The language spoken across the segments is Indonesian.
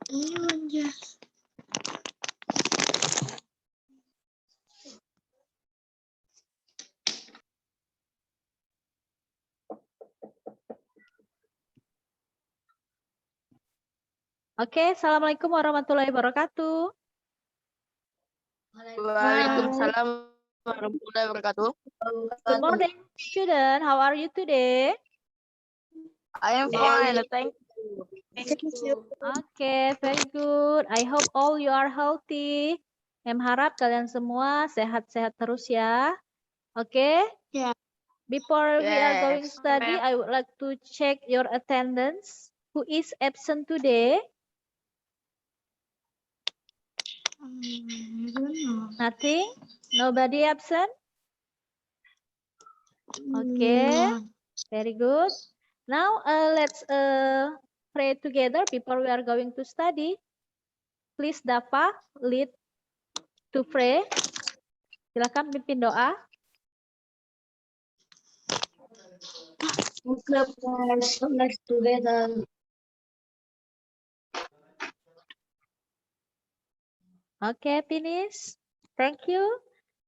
Iya. Oke, Assalamualaikum warahmatullahi wabarakatuh. Waalaikumsalam warahmatullahi wabarakatuh. Good morning, student. How are you today? I am fine, thank you. Thank you. Okay, very good. I hope all you are healthy. Em harap kalian semua sehat-sehat terus ya. Oke? Ya. Before we are going Yes, study, ma'am. I would like to check your attendance. Who is absent today? I don't know. Nothing? Nobody absent? Okay, very good. Now let's pray together before we are going to study. Please Dafa lead to pray. Silakan pimpin doa. Let's together. Okay, finish. Thank you.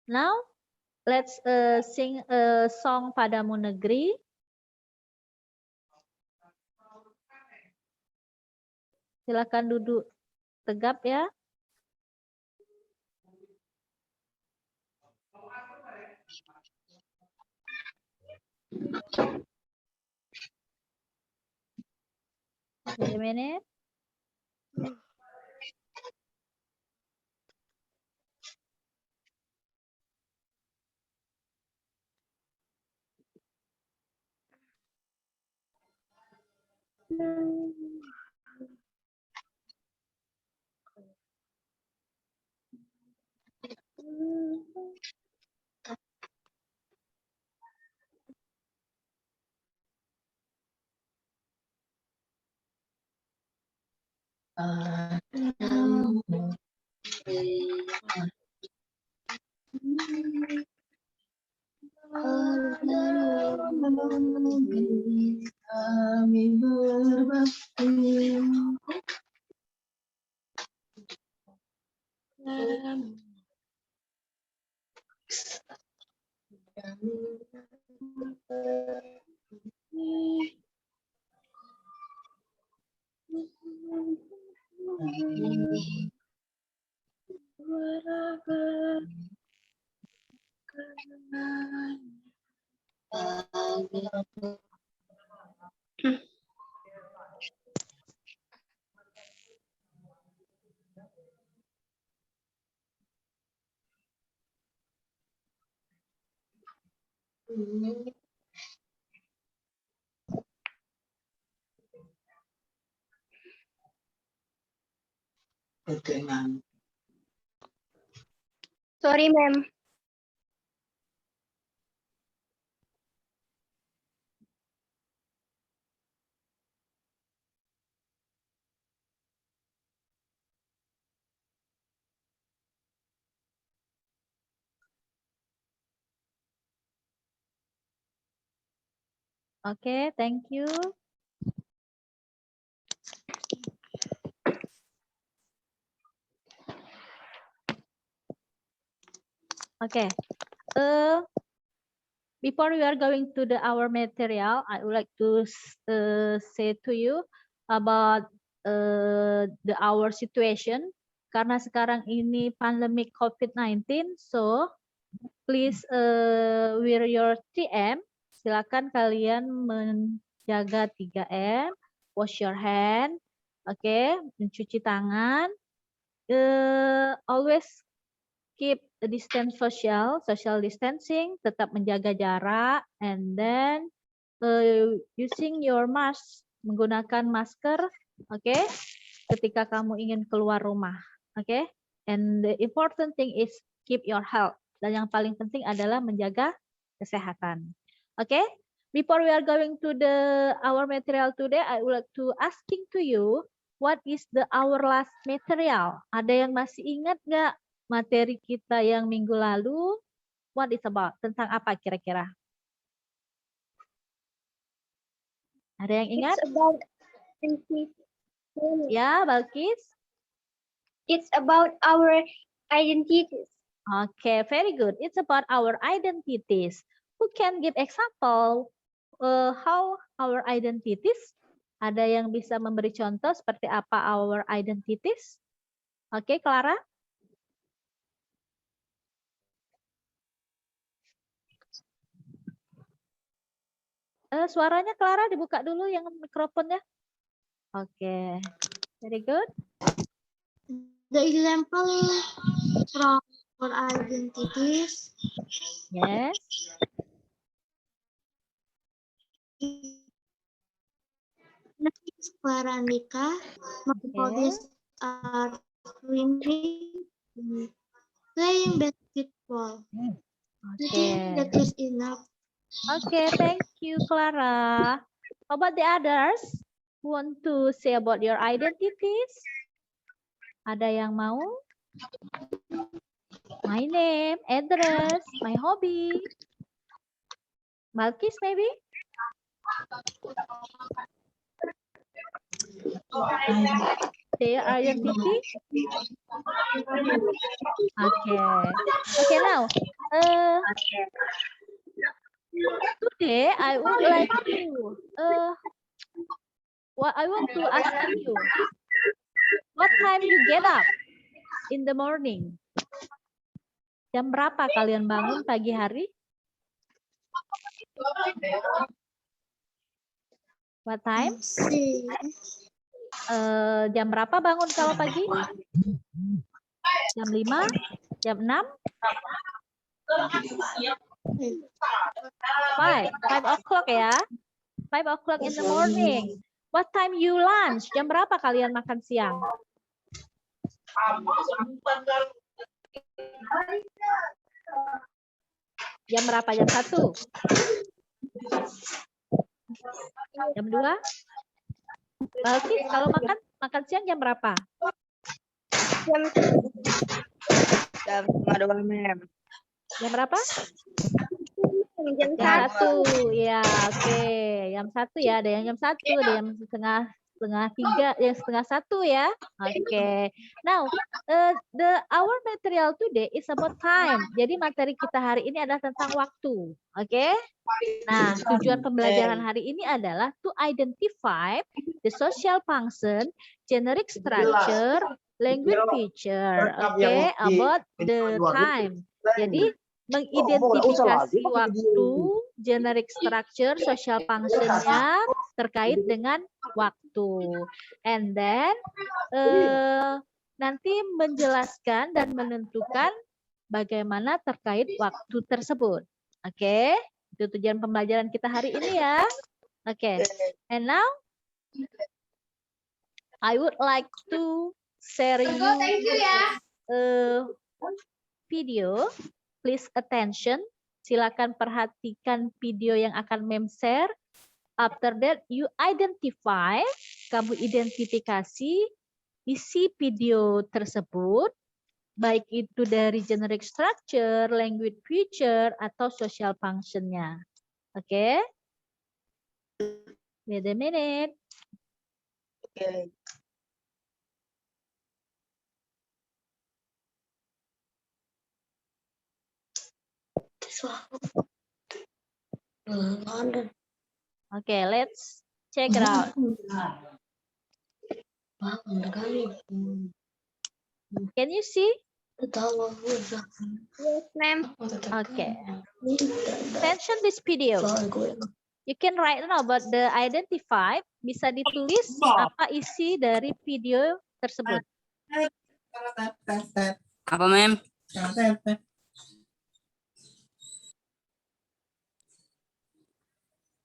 Now let's sing a song Padamu Negeri. Silakan duduk tegap ya. Wait a minute. Kami berbakti. Sorry, ma'am. Okay, thank you. Okay. Before we are going to our material, I would like to say to you about our situation. Karena sekarang ini pandemic COVID-19, so please wear your 3M. Silakan kalian menjaga 3M, wash your hand, oke, mencuci tangan, always keep a distance social distancing, tetap menjaga jarak, and then using your mask, menggunakan masker, oke, ketika kamu ingin keluar rumah, oke, and the important thing is keep your health, dan yang paling penting adalah menjaga kesehatan, oke. Before we are going to our material today, I would like to asking to you, what is our last material? Ada yang masih ingat nggak materi kita yang minggu lalu? What is about? Tentang apa kira-kira? Ada yang ingat? It's about NCT. Ya, Balkis. It's about our identities. Okay, very good. It's about our identities. Who can give example how our identities? Ada yang bisa memberi contoh seperti apa our identities? Oke, Clara. Suaranya Clara dibuka dulu yang mikrofonnya. Oke, very good. The example from our identities. Yes. Clara Andika, my hobbies are swimming, playing basketball. I think that is enough. Okay, thank you, Clara. How about the others? Who want to say about your identities? Ada yang mau? My name, address, my hobby. Malkis maybe? Their identity? Okay, now. Today I would like to I want to ask you, what time you get up in the morning? Jam berapa kalian bangun pagi hari? What time? Jam berapa bangun kalau pagi? Jam 5? Jam 6? 5 o'clock ya. 5 o'clock in the morning. What time you lunch? Jam berapa kalian makan siang? Jam berapa? Jam 1? Jam 2? Balkis, kalau makan siang jam berapa? Jam 2, Mem. Jam berapa? Jam 1. Ya, oke. Jam 1 ya, ada yang jam 1, ada yang setengah 3, yang setengah 1 ya. Oke. Now, our material today is about time. Jadi materi kita hari ini adalah tentang waktu. Oke? Nah, tujuan pembelajaran hari ini adalah to identify the social function, generic structure, language feature. Oke, about the time. Jadi mengidentifikasi waktu, generic structure, social function-nya terkait dengan waktu. And then nanti menjelaskan dan menentukan bagaimana terkait waktu tersebut. Oke, itu tujuan pembelajaran kita hari ini ya. Oke, and now I would like to share you video. Please attention. Silakan perhatikan video yang akan Mem share. After that, you identify. Kamu identifikasi isi video tersebut. Baik itu dari generic structure, language feature, atau social function-nya. Oke? Wait a minute. Oke. Okay, let's check it out. Can you see? Yes, ma'am. Okay. Attention this video. You can write down about the identify. Bisa ditulis apa isi dari video tersebut. Apa, Mem?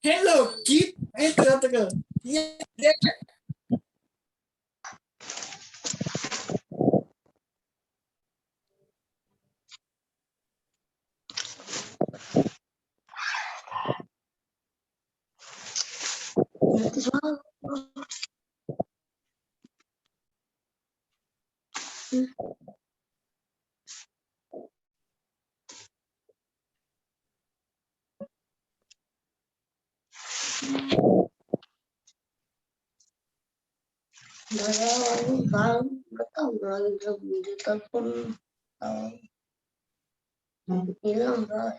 Hello, kid. Hilang, Bro.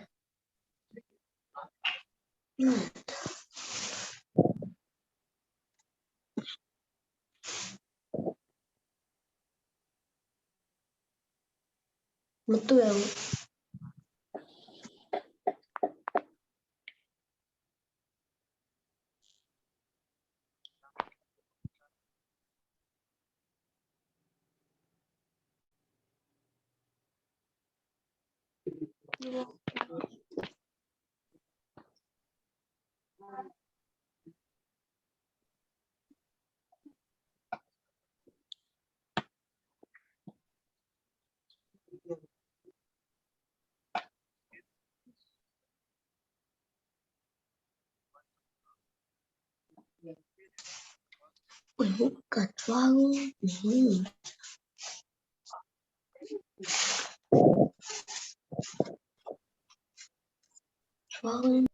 Betul ya, Bu? Bukan selalu. Selalu.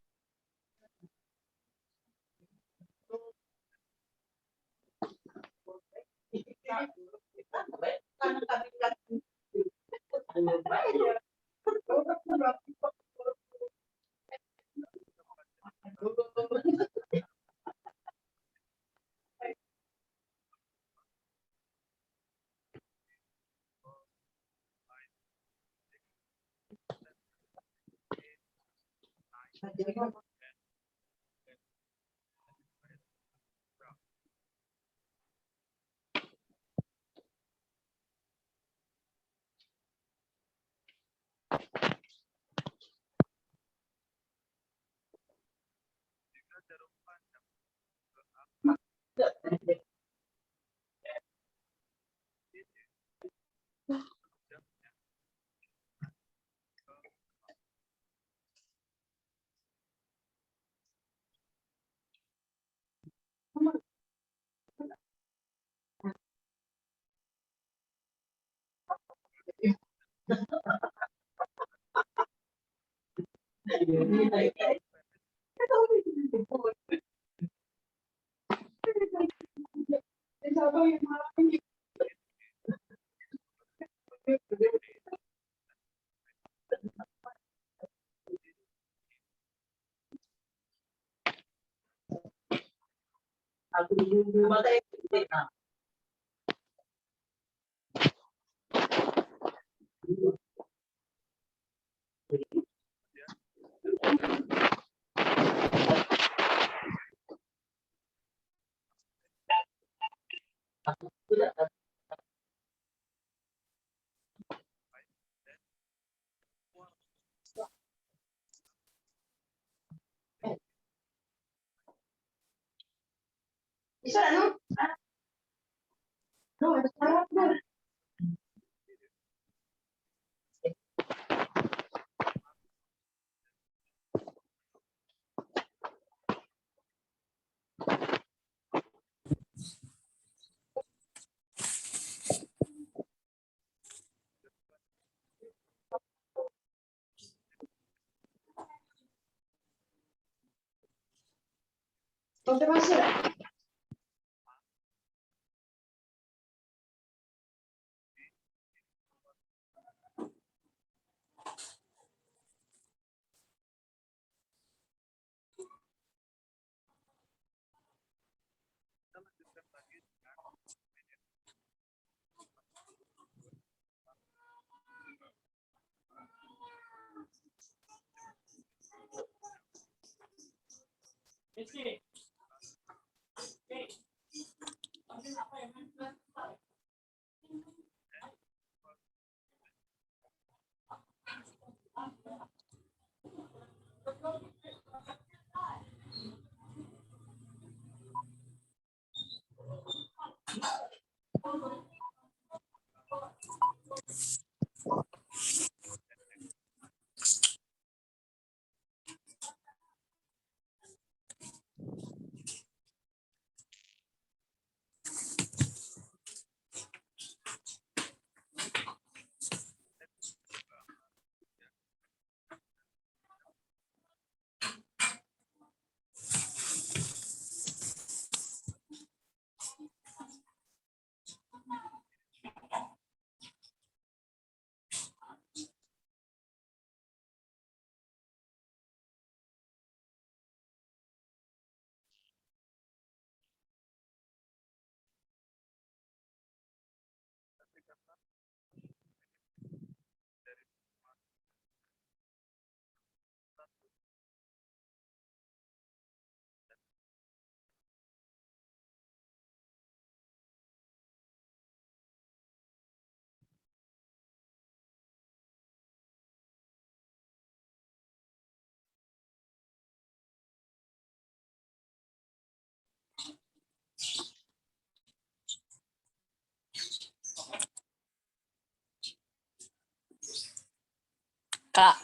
Kak.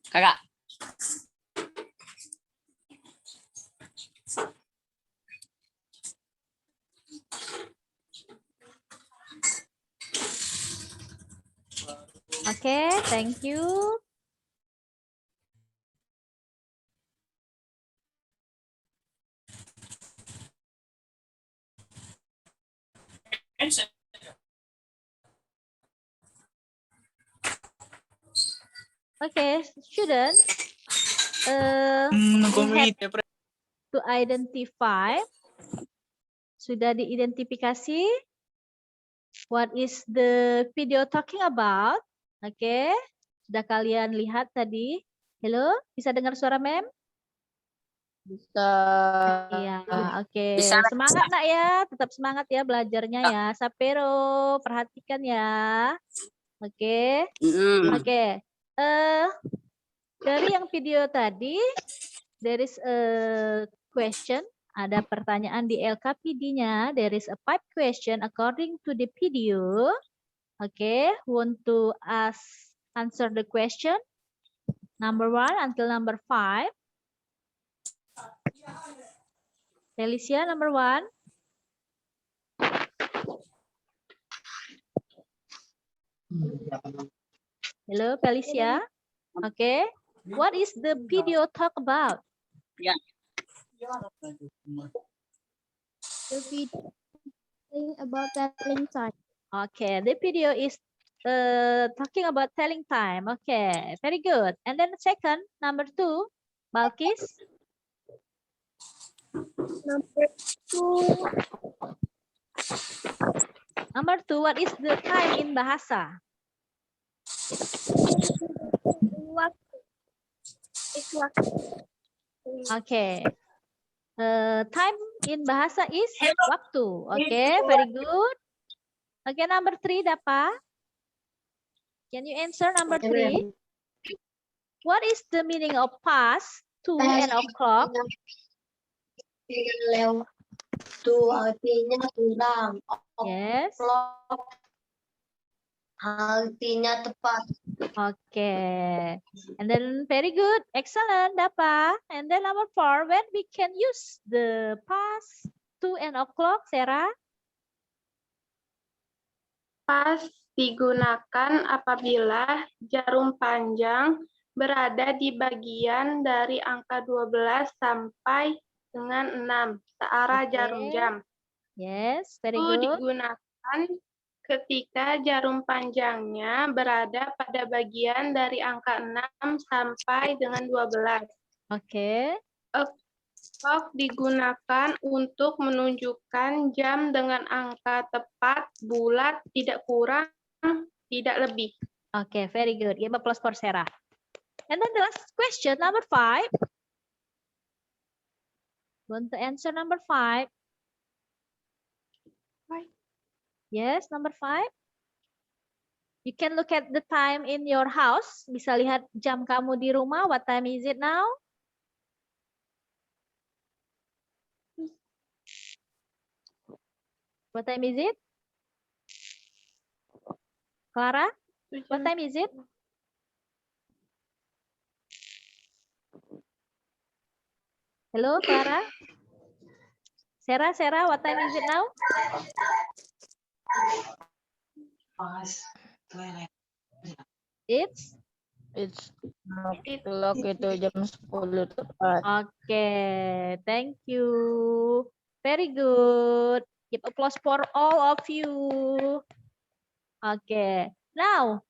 Kakak. Okay, thank you. Okay, student. We have to identify. Sudah diidentifikasi. What is the video talking about? Oke, sudah kalian lihat tadi. Halo, bisa dengar suara mem? Bisa. Iya, oke. Bisa. Semangat nak ya, tetap semangat ya belajarnya ya. Sapero, perhatikan ya. Oke. Oke. Dari yang video tadi, there is a question. Ada pertanyaan di LKPD-nya. There is a 5 question according to the video. Okay, want to answer the question? Number 1 until number 5. Felicia, number 1. Hello, Felicia. Okay. What is the video talk about? Yeah. The video about telling time. Okay, the video is talking about telling time. Okay, very good. And then second, number 2, Balkis. Number 2. Number 2, what is the time in bahasa? Waktu. It's waktu. Okay. Time in bahasa is waktu. Okay, very good. Okay, number 3, Dapa. Can you answer number 3? What is the meaning of past, to, and o'clock? Lewat. Tu artinya kurang. Yes. Artinya tepat. Okay. And then very good. Excellent, Dapa. And then number 4, when we can use the past, to, and o'clock, Sarah? Pas digunakan apabila jarum panjang berada di bagian dari angka 12 sampai dengan 6, searah jarum jam. Yes, very Itu good. digunakan ketika jarum panjangnya berada pada bagian dari angka 6 sampai dengan 12. Oke. Clock digunakan untuk menunjukkan jam dengan angka tepat, bulat, tidak kurang, tidak lebih. Okay, very good. Give applause for Sarah. And then the last question, number 5. Want to answer number 5? Yes, number 5. You can look at the time in your house. Bisa lihat jam kamu di rumah. What time is it now? What time is it? Clara, what time is it? Hello, Clara. Sarah, what time is it now? It's Clock itu jam 10 tepat. okay. Thank you. Very good. Give applause for all of you. Okay. Now,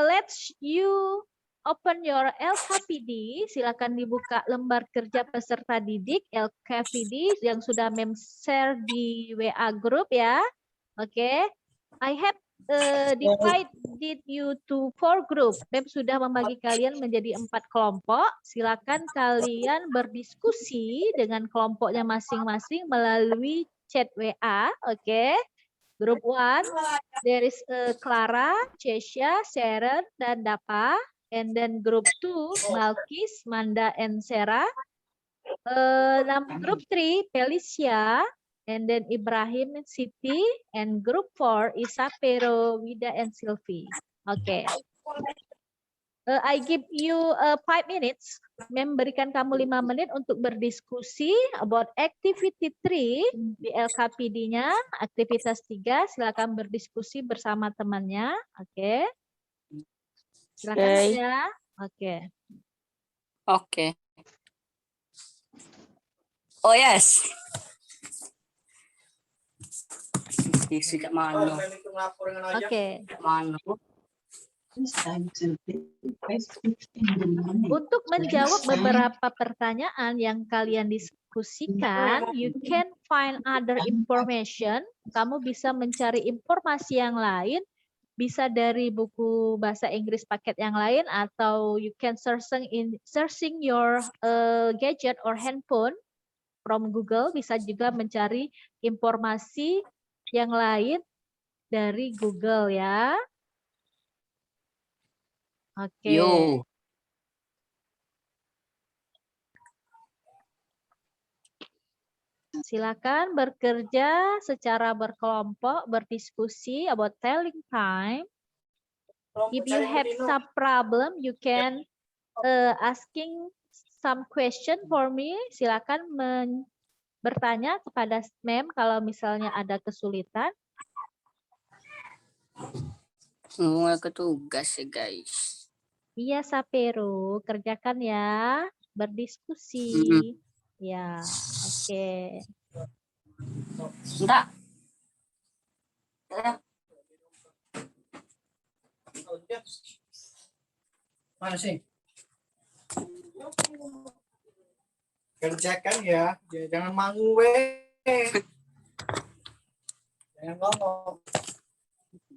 let's you open your LKPD. Silakan dibuka lembar kerja peserta didik LKPD yang sudah share di WA group ya. Oke. I have divided you to 4 group. Mem sudah membagi kalian menjadi 4 kelompok. Silakan kalian berdiskusi dengan kelompoknya masing-masing melalui chat WA. Oke. Group 1, there is Clara, Chesya, Sharon, dan Dapa. And then group 2, Balkis, Manda, and Sarah. Group 3, Felicia, and then Ibrahim, Siti, and group 4 is Sapero, Wida, and Sylvie. Okay. I give you 5 minutes. Memberikan kamu 5 menit untuk berdiskusi about activity 3 di LKPD-nya, aktivitas 3. Silakan berdiskusi bersama temannya. Oke. Silakan Oke. ya. Oke. Oke. Oh yes. Isi Kak Mano. Oke. Mano. Untuk menjawab beberapa pertanyaan yang kalian diskusikan, you can find other information. Kamu bisa mencari informasi yang lain, bisa dari buku bahasa Inggris paket yang lain, atau you can searching your gadget or handphone from Google. Bisa juga mencari informasi yang lain dari Google ya. Oke. Yo. Silakan bekerja secara berkelompok, berdiskusi about telling time. If you have some problem, you can asking some question for me. Silakan bertanya kepada mem kalau misalnya ada kesulitan. Semua ke tugas ya guys. Iya, Sapero, kerjakan ya, berdiskusi. Ya, oke. Enggak. Mana sih? Kerjakan ya, jangan mangu jangan ngomong.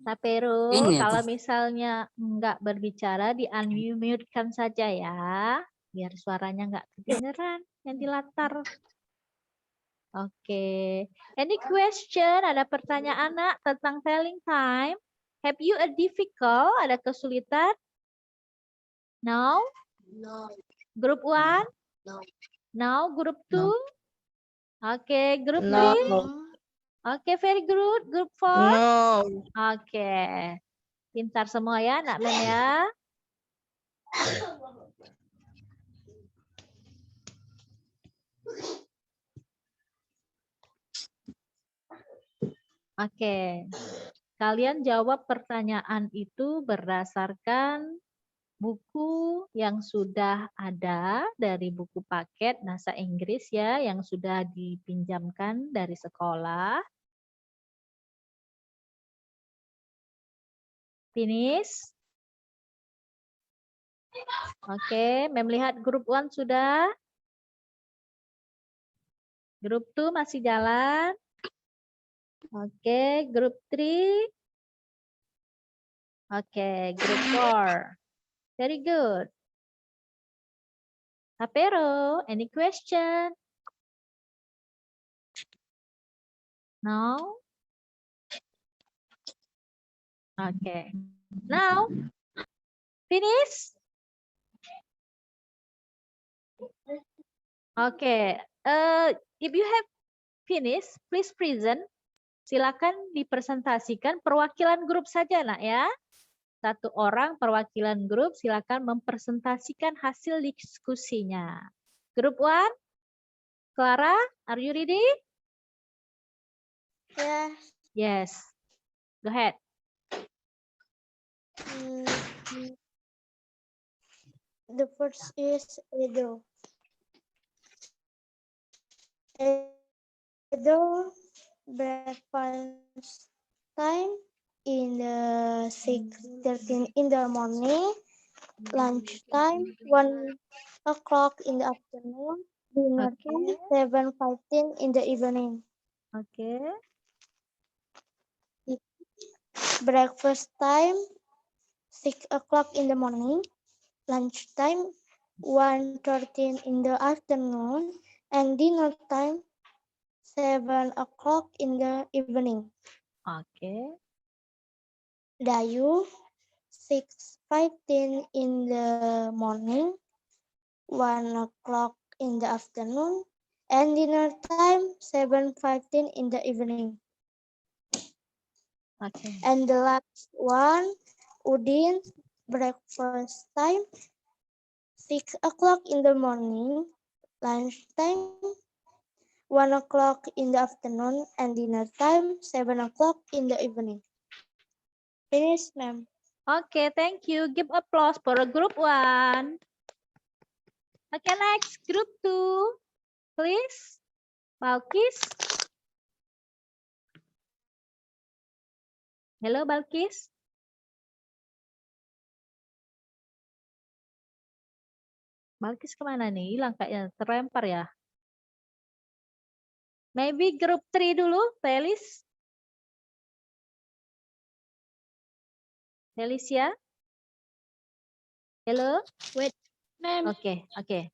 Sapero, Ini kalau misalnya enggak berbicara, di-unmute-kan saja ya, biar suaranya enggak kedengeran yang di latar. Oke. Any question? Ada pertanyaan nak tentang telling time? Have you a difficult? Ada kesulitan? No? No. Group 1? No. No? Group 2? Oke, group 3? No. Oke, very good. Group 4? No. Oke. Pintar semua ya, nak mem ya. Oke. Kalian jawab pertanyaan itu berdasarkan buku yang sudah ada dari buku paket bahasa Inggris ya, yang sudah dipinjamkan dari sekolah. Finish? Oke, mem lihat grup 1 sudah. Grup 2 masih jalan. Oke, grup 3. Oke, grup 4. Very good. Sapero, any question? No? Okay. Now, finish? Okay. If you have finished, please present. Silakan dipresentasikan perwakilan grup saja, nak ya. Satu orang perwakilan grup, silakan mempresentasikan hasil diskusinya. Grup 1, Clara, are you ready? Yeah. Yes. Go ahead. The first is Edo. Edo breakfast time in the 6:13 in the morning, lunch time 1 o'clock in the afternoon, dinner time 7:15 in the evening. Okay. Breakfast time 6 o'clock in the morning, lunch time 1:13 in the afternoon, and dinner time 7 o'clock in the evening. Okay. Dayu 6:15 in the morning, 1 o'clock in the afternoon, and dinner time 7:15 in the evening. Okay. And the last one, Udin breakfast time 6 o'clock in the morning, lunchtime 1 o'clock in the afternoon, and dinner time 7 o'clock in the evening. Finish, ma'am. Okay, thank you. Give applause for a group 1. Okay, next group 2. Please. Balkis. Hello, Balkis. Balkis kemana nih? Hilang kayaknya, terlempar ya. Maybe group 3 dulu, Felis. Felicia. Hello. Wait, ma'am. Oke, oke.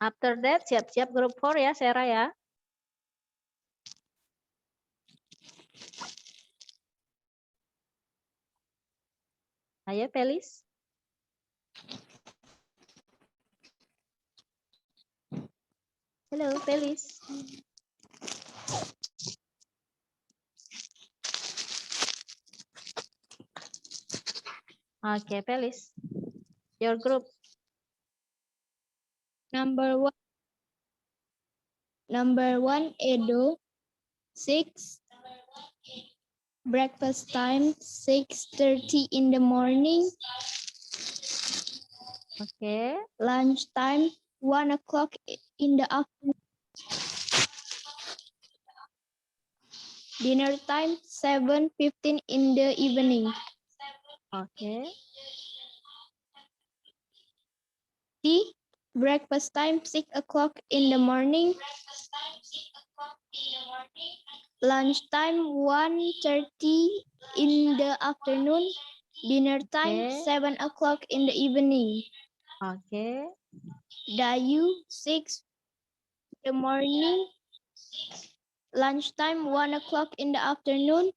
After that, siap-siap group 4 ya, Sarah ya. Ayo, Felis. Halo, Felis. Oke, Felis. Your group. Number 1, Edo. 6. Breakfast time 6:30 in the morning. Oke. Lunch time 1 o'clock in the afternoon. Dinner time 7:15 in the evening. Oke. Tea. Breakfast time 6 o'clock in the morning. Lunchtime 1:30 in the afternoon. Dinner time Okay. 7 o'clock in the evening. Oke. Dayu 6 in the morning. Lunchtime 1 o'clock in the afternoon.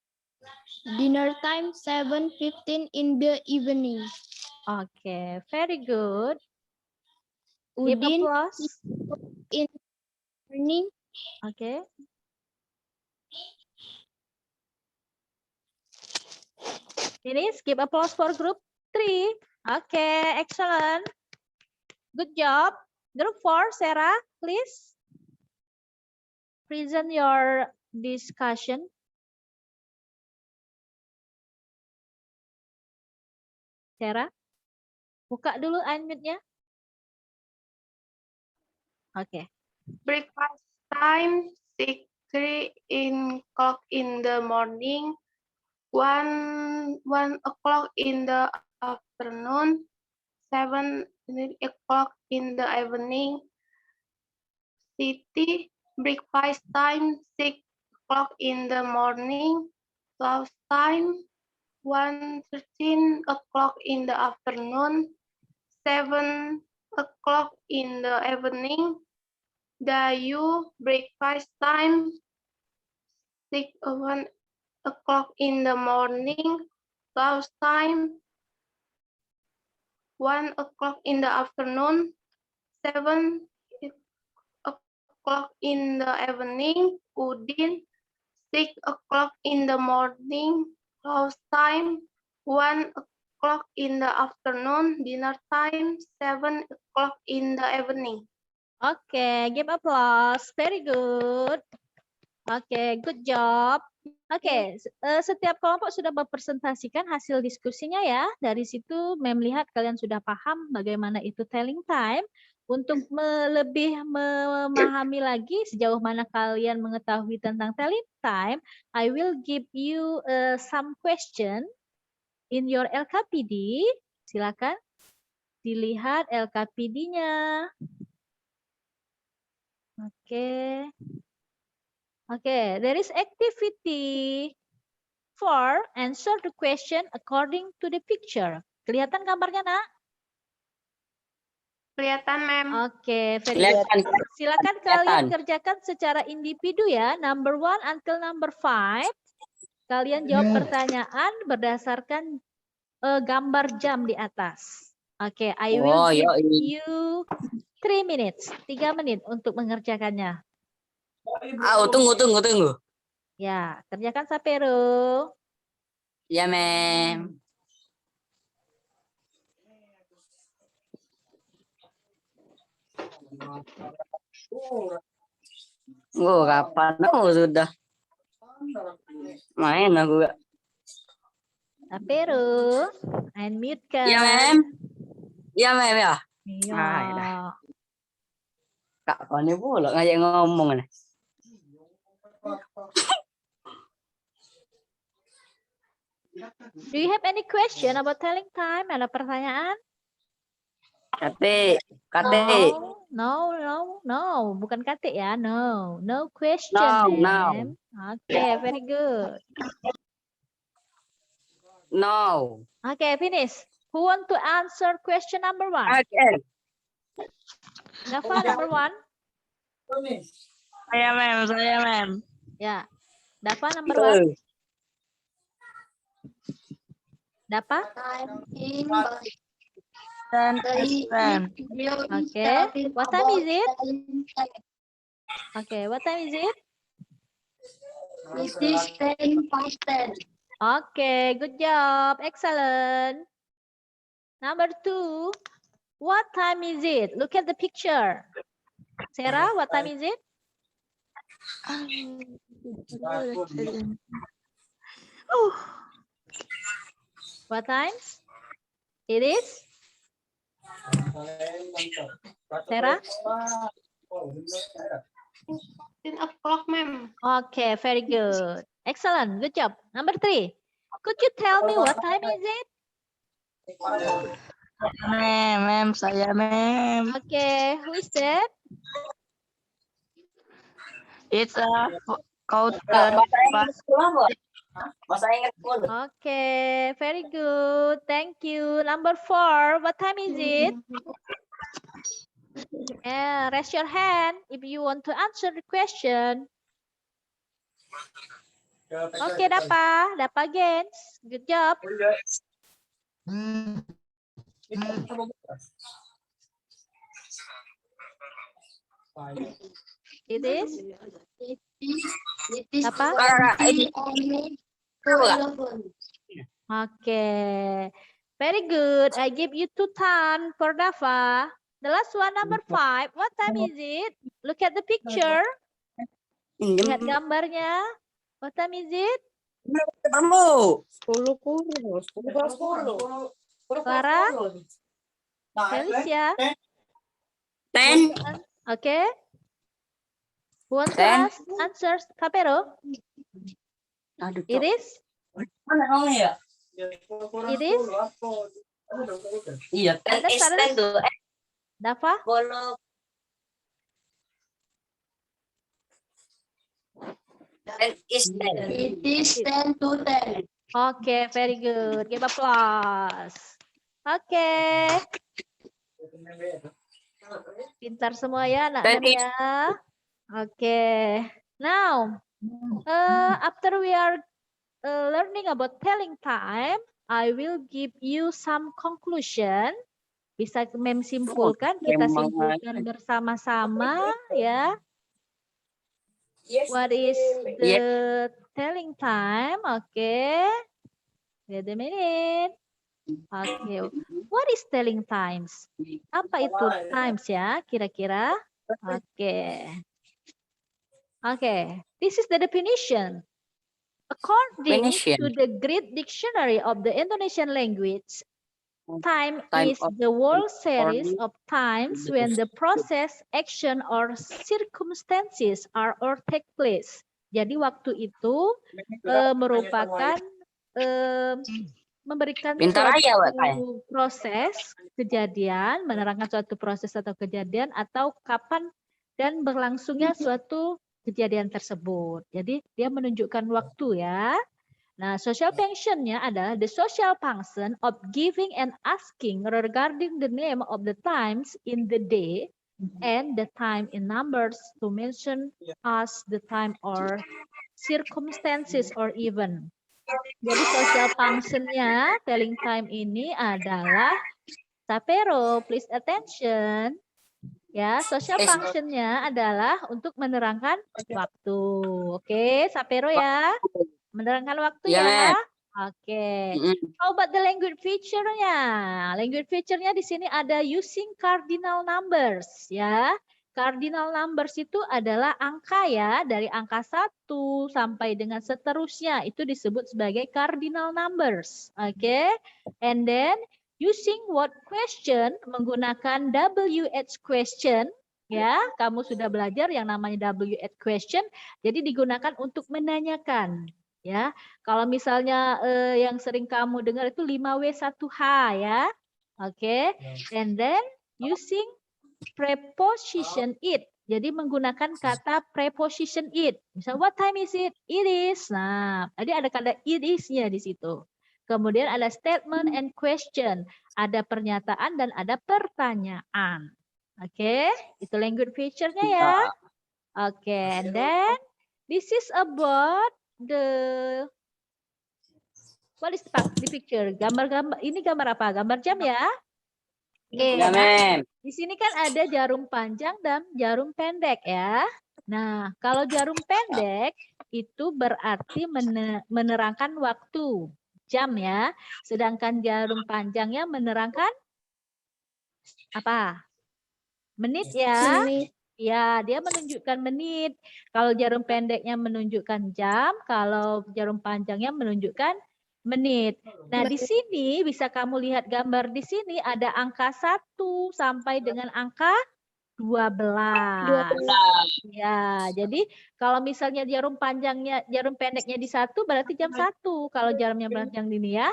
Dinner time 7:15 in the evening. Oke, very good. Give Udin applause. in the morning. Oke. Finish. Give applause for group 3. Okay, excellent. Good job. Group 4, Sarah, please. Present your discussion. Sarah, buka dulu unmute-nya. Oke. Breakfast time 6:30 o'clock in the morning, 1 o'clock in the afternoon, 7 o'clock in the evening. City breakfast time 6 o'clock in the morning, lunch time 1:13 o'clock in the afternoon, 7 o'clock in the evening. Dayu breakfast time 1 o'clock in the morning, lunch time 1 o'clock in the afternoon, 7 o'clock in the evening. Udin 6 o'clock in the morning, lunch time 1 o'clock in the afternoon, dinner time 7 o'clock in the evening. Oke, give applause. Very good. Oke, good job. Oke, setiap kelompok sudah mempresentasikan hasil diskusinya ya. Dari situ Mem lihat kalian sudah paham bagaimana itu telling time. Untuk lebih memahami lagi sejauh mana kalian mengetahui tentang telling time, I will give you some question in your LKPD. Silakan dilihat LKPD-nya. Oke. Okay, there is activity 4. Answer the question according to the picture. Kelihatan gambarnya, Nak? Kelihatan, Mem. Oke, very good. Kelihatan. Silakan Kelihatan. kalian kerjakan secara individu ya. Number 1 until number 5. Kalian jawab pertanyaan berdasarkan gambar jam di atas. Oke, I will Oh, give yoi. you 3 minutes. 3 menit untuk mengerjakannya. Tunggu. Ya, kerjakan Sapero. Ya, ma'am. Oh, kapan? Oh, sudah. Main aku gak. Sapero, unmute kan? Ya, ma'am. Ya, ma'am ya. Iya. Ah, ya dah. Kak, kau ni pula ngajak ngomong ni. Do you have any question about telling time? Ada pertanyaan? Kate. No. Bukan kate ya. No question, No. ma'am. Okay, very good. No. Okay, finish. Who want to answer question number 1? Okay. Dafa, number 1. Saya, ma'am. Ya. Dafa, number 1. Dafa? Okay. What time is it? Okay, what time is it? It is 10:10. Okay, good job. Excellent. Number 2. What time is it? Look at the picture. Sarah, what time is it? What time? It is? Sarah? 10 o'clock, ma'am. Okay, very good. Excellent. Good job. Number 3. Could you tell me what time is it? Ma'am, saya, ma'am. Okay, who is that? It's a quarter past. Masa ingat pun. Okay, very good. Thank you. Number 4. What time is it? Yeah, raise your hand if you want to answer the question. Okay, Dapa Gens. Good job. It is? It is Apa? 20 only 11. Okay. Very good. I give you 2 time for Dafa. The last one, number 5. What time is it? Look at the picture. Lihat gambarnya. What time is it? Kamu. Clara? Felicia? 10. Okay. Who want to Ten. ask answers? Kapero? Aduh, It is? mana kamu ya? It is? Iya, 10 Ada is salah? 10 tuh. Dafa? Kalau 10 is 10. It is 10 to 10. Okay, very good. Give applause. Okay. Pintar semua ya anak-anak ya. Okay. Now, after we are learning about telling time, I will give you some conclusion. Bisa mem simpulkan, kita simpulkan bersama-sama ya. What is the telling time? Okay. Wait a minute. Okay. What is telling times? Apa itu times ya kira-kira? Okay. Okay. This is the definition. According Definition. to the Great Dictionary of the Indonesian language, time Time is of the whole series order. of times when the process, action, or circumstances are or take place. Jadi waktu itu merupakan memberikan Pintar aja, Wak, suatu proses kejadian, menerangkan suatu proses atau kejadian atau kapan dan berlangsungnya suatu kejadian tersebut. Jadi dia menunjukkan waktu ya. Nah, social functionnya adalah the social function of giving and asking regarding the name of the times in the day and the time in numbers to mention as the time or circumstances or even. Jadi social functionnya telling time ini adalah Sapero, please attention. Ya, social function-nya adalah untuk menerangkan waktu. Oke, Sapero ya. Menerangkan waktu Iya, ya. Mem. Oke. Mm-mm. How about the language feature-nya? Language feature-nya di sini ada using cardinal numbers ya. Cardinal numbers itu adalah angka ya, dari angka 1 sampai dengan seterusnya itu disebut sebagai cardinal numbers. Oke. And then using what question, menggunakan WH question ya. Kamu sudah belajar yang namanya WH question, jadi digunakan untuk menanyakan ya. Kalau misalnya yang sering kamu dengar itu 5W1H ya. Oke. And then using preposition it. Jadi menggunakan kata preposition it. Misal what time is it? It is. Nah, tadi ada kata it is-nya di situ. Kemudian ada statement and question. Ada pernyataan dan ada pertanyaan. Oke, itu language feature-nya ya. Oke, and then this is about the what is the picture? Gambar-gambar ini gambar apa? Gambar jam ya? Oke, Ya, Mem. di sini kan ada jarum panjang dan jarum pendek ya. Nah, kalau jarum pendek itu berarti menerangkan waktu, jam ya. Sedangkan jarum panjangnya menerangkan apa? Menit ya. Ya, dia menunjukkan menit. Kalau jarum pendeknya menunjukkan jam, kalau jarum panjangnya menunjukkan menit. Nah, di sini bisa kamu lihat gambar di sini ada angka 1 sampai dengan angka 12. Ya, jadi kalau misalnya jarum pendeknya di 1 berarti jam 1 kalau jarumnya panjang ini ya.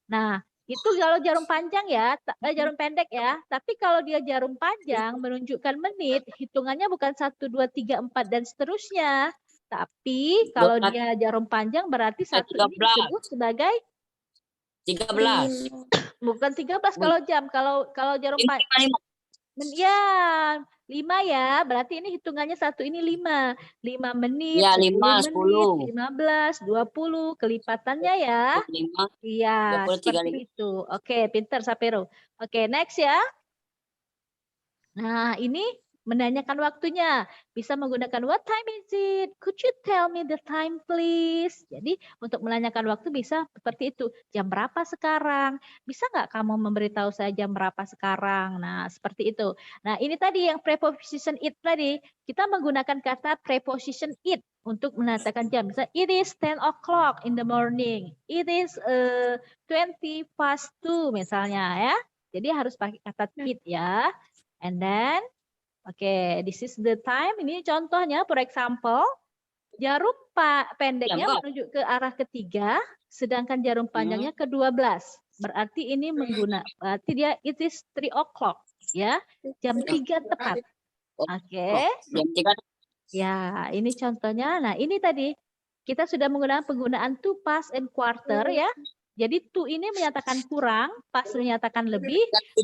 Nah, itu kalau jarum panjang ya, jarum pendek ya. Tapi kalau dia jarum panjang menunjukkan menit, hitungannya bukan 1, 2, 3, 4 dan seterusnya. Tapi kalau dia jarum panjang berarti 1 ini disebut sebagai 13. bukan 13 kalau jam. Kalau jarum panjang ya 5 ya, berarti ini hitungannya 1 ini 5. 5 menit, Ya, 10 5, menit, 10. 15, 20, kelipatannya ya. 5. Iya, 20, seperti itu. Oke, pinter Sapero. Oke, next ya. Nah, ini menanyakan waktunya. Bisa menggunakan what time is it? Could you tell me the time please? Jadi untuk menanyakan waktu bisa seperti itu. Jam berapa sekarang? Bisa nggak kamu memberitahu saya jam berapa sekarang? Nah, seperti itu. Nah, ini tadi yang preposition it tadi. Kita menggunakan kata preposition it untuk menanyakan jam. Misalnya, it is 10 o'clock in the morning. It is 20 past 2 misalnya ya. Jadi harus pakai kata it ya. And then, this is the time. Ini contohnya, for example, jarum pendeknya menuju ke arah ketiga, sedangkan jarum panjangnya ke 12. Berarti ini berarti dia it is 3 o'clock, ya, jam 3 tepat. Oke. Jam 3. Ya, ini contohnya. Nah, ini tadi kita sudah menggunakan penggunaan to, past, and quarter ya. Jadi to ini menyatakan kurang, past menyatakan lebih,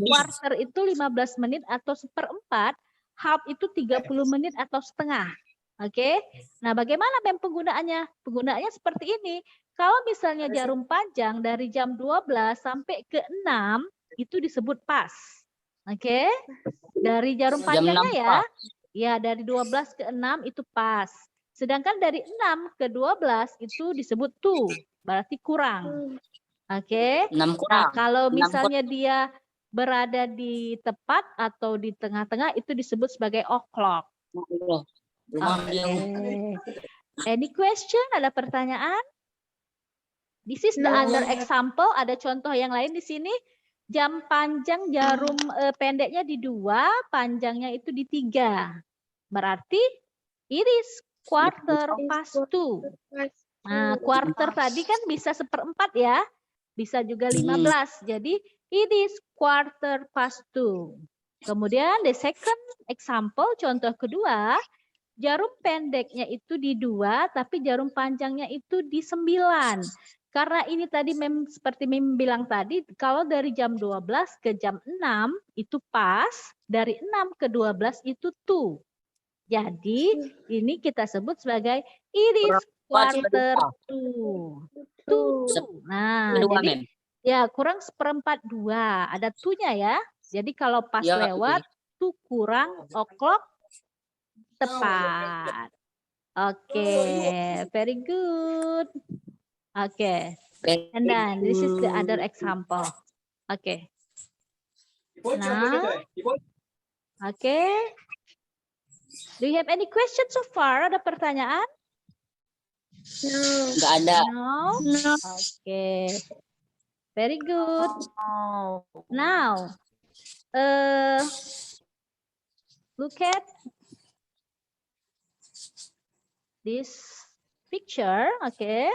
quarter itu 15 menit atau 1/4, half itu 30 menit atau setengah. Oke. Nah, bagaimana penggunaannya? Penggunaannya seperti ini. Kalau misalnya jarum panjang dari jam 12 sampai ke 6 itu disebut past. Oke. Dari jarum panjangnya ya. Ya, dari 12 ke 6 itu past. Sedangkan dari 6 ke 12 itu disebut to, berarti kurang. Oke. Nah, kalau misalnya dia berada di tepat atau di tengah-tengah itu disebut sebagai o'clock. Any question? Ada pertanyaan? This is the other example. Ada contoh yang lain di sini. Jam panjang jarum pendeknya di 2, panjangnya itu di 3. Berarti it is quarter past 2. Nah, quarter tadi kan bisa 1/4 ya. Bisa juga 15. Jadi it is quarter past 2. Kemudian the second example, contoh kedua, jarum pendeknya itu di 2, tapi jarum panjangnya itu di 9. Karena ini tadi seperti Mim bilang tadi, kalau dari jam 12 ke jam 6 itu pas, dari 6 ke 12 itu to. Jadi ini kita sebut sebagai it is quarter to. Nah, jadi ya kurang 1/4 2. Ada to-nya ya. Jadi kalau pas lewat waktu kurang o'clock tepat. Oke, very good. Oke, and then this is the other example. Oke. Nah, oke. Do you have any questions so far? Ada pertanyaan? Nggak ada. No. Oke. Very good. Oh. Now, look at this picture. Okay.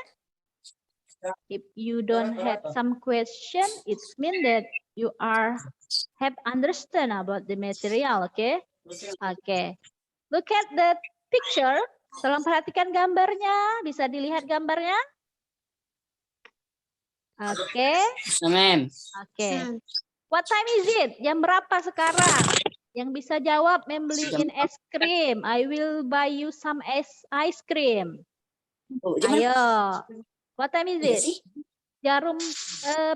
If you don't have some question, it means that you have understand about the material. Okay. Okay. Look at the picture. Tolong perhatikan gambarnya. Bisa dilihat gambarnya? Oke. Bisa, Mem. Oke. What time is it? Jam berapa sekarang? Yang bisa jawab membeliin es krim. I will buy you some ice cream. Oh, jam Ayo. What time is Iya it? sih. Jarum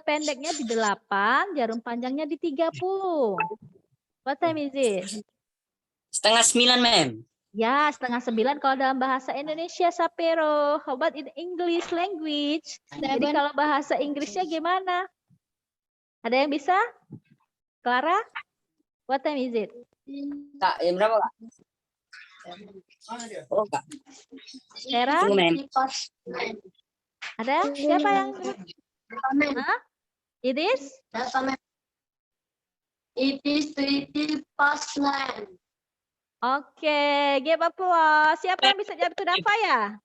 pendeknya di 8, jarum panjangnya di 30. What time is it? 8:30, Mem. Ya, 8:30 kalau dalam bahasa Indonesia, Sapero. How about in English language? Jadi kalau bahasa Inggrisnya gimana? Ada yang bisa? Clara? What time is it? Kak, jam berapa, Kak? Oh, Kak. Sarah? Tunggu, Mem. Ada? Siapa yang? Hah? It is? It is 9:20. Oke, give applause. Siapa yang bisa jawab itu? Dava ya?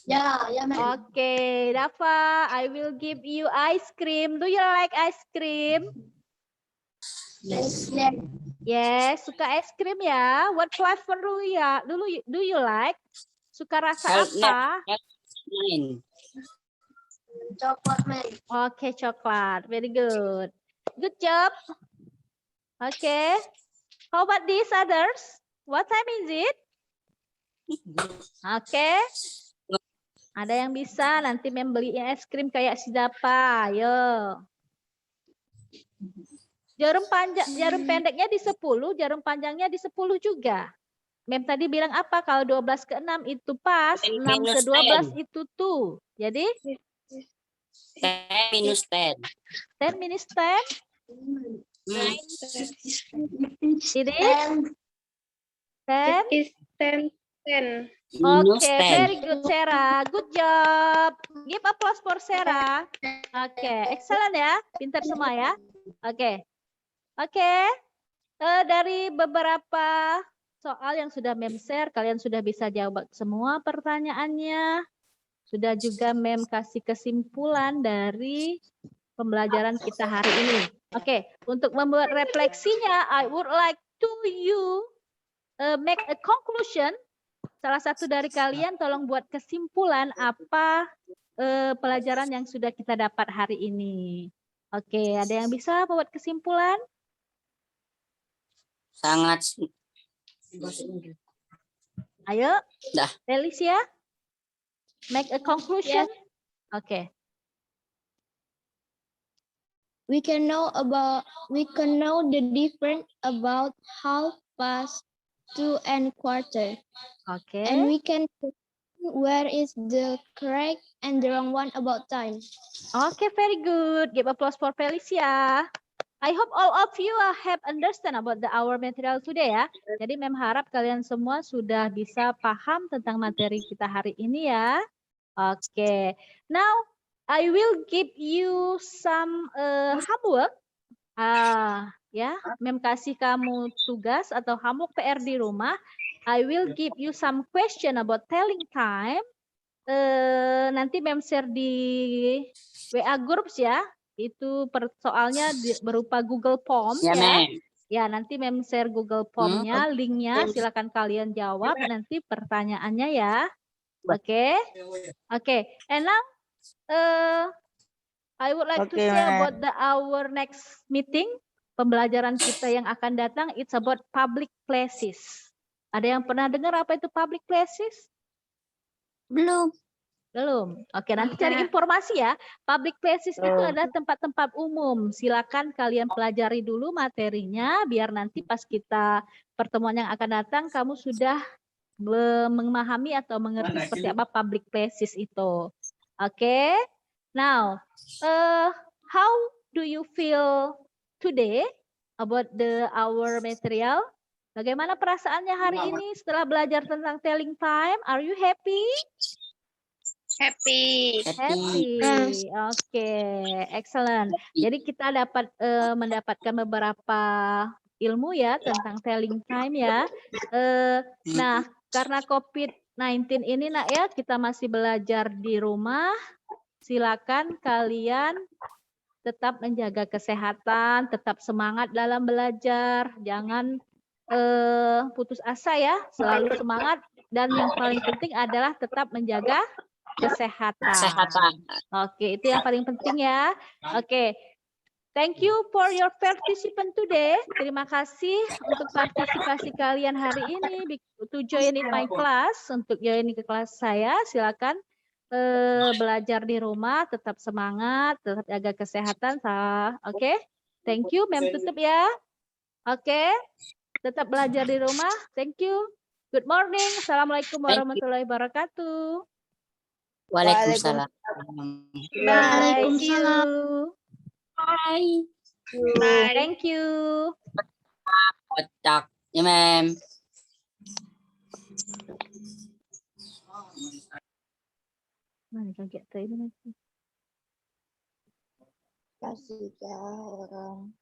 Ya, ma'am. Oke, Dava, I will give you ice cream. Do you like ice cream? Yes. Yes, suka es krim ya. What flavor do you like? Suka rasa apa? Main. Coklat, ma'am. Oke, coklat. Very good. Good job. Oke. How about these others? What time is it? Oke. Ada yang bisa nanti membeliin es krim kayak si Dapa. Ayo. Jarum pendeknya di 10, jarum panjangnya di 10 juga. Mem tadi bilang apa? Kalau 12 ke 6 itu pas, 6 ke 12 itu tuh. Jadi 10 minus 10. 10 minus 10. It is 10. It is 10. Minus Oke, 10. very good Sarah. Good job. Give applause for Sarah. Oke, excellent ya. Pintar semua ya. Oke. Oke. Dari beberapa soal yang sudah Mem share, kalian sudah bisa jawab semua pertanyaannya. Sudah juga Mem kasih kesimpulan dari pembelajaran kita hari ini. Oke, untuk membuat refleksinya, I would like to you make a conclusion. Salah satu dari kalian tolong buat kesimpulan apa pelajaran yang sudah kita dapat hari ini. Oke, ada yang bisa buat kesimpulan? Sangat. Ayo, Dah. Felicia, make a conclusion. Oke. We can know the difference about half past 2 and quarter. Oke. And we can where is the correct and the wrong one about time. Oke, very good. Give applause for Felicia. I hope all of you have understand about our material today ya. Jadi Mem harap kalian semua sudah bisa paham tentang materi kita hari ini ya. Oke. Now I will give you some homework. Ya, Mem kasih kamu tugas atau homework PR di rumah. I will give you some question about telling time. Nanti Mem share di WA groups ya. Itu soalnya berupa Google Form Ya, ya. Mem. Ya, nanti Mem share Google Form-nya, linknya silakan kalian jawab nanti pertanyaannya ya. Oke. Oke. And now I would like to Okay, say Ma'am. about our next meeting. Pembelajaran kita yang akan datang, it's about public places. Ada yang pernah dengar apa itu public places? Belum. Belum. Oke, nanti cari informasi ya. Public places itu adalah tempat-tempat umum. Silakan kalian pelajari dulu materinya biar nanti pas kita pertemuan yang akan datang kamu sudah memahami atau mengerti seperti apa public places itu. Oke. Now, how do you feel today about our material? Bagaimana perasaannya hari ini setelah belajar tentang telling time? Are you happy? Happy. Happy. Oke, excellent. Jadi kita dapat mendapatkan beberapa ilmu ya tentang telling time ya. Nah, karena COVID-19 ini nak ya, kita masih belajar di rumah. Silakan kalian tetap menjaga kesehatan, tetap semangat dalam belajar, jangan putus asa ya, selalu semangat dan yang paling penting adalah tetap menjaga kesehatan. Oke, itu yang paling penting ya. Oke. Thank you for your participation today. Terima kasih untuk partisipasi kalian hari ini to join in my class, untuk join ke kelas saya. Silakan belajar di rumah, tetap semangat, tetap jaga kesehatan. Oke. Thank you, Mem tutup ya. Oke. Tetap belajar di rumah. Thank you. Good morning. Assalamualaikum warahmatullahi wabarakatuh. Waalaikumsalam. Bye. See you. Bye. Bye. Thank you. Kocak. Ya, Mem. Mana kaget tadi nanti. Kasih ya orang.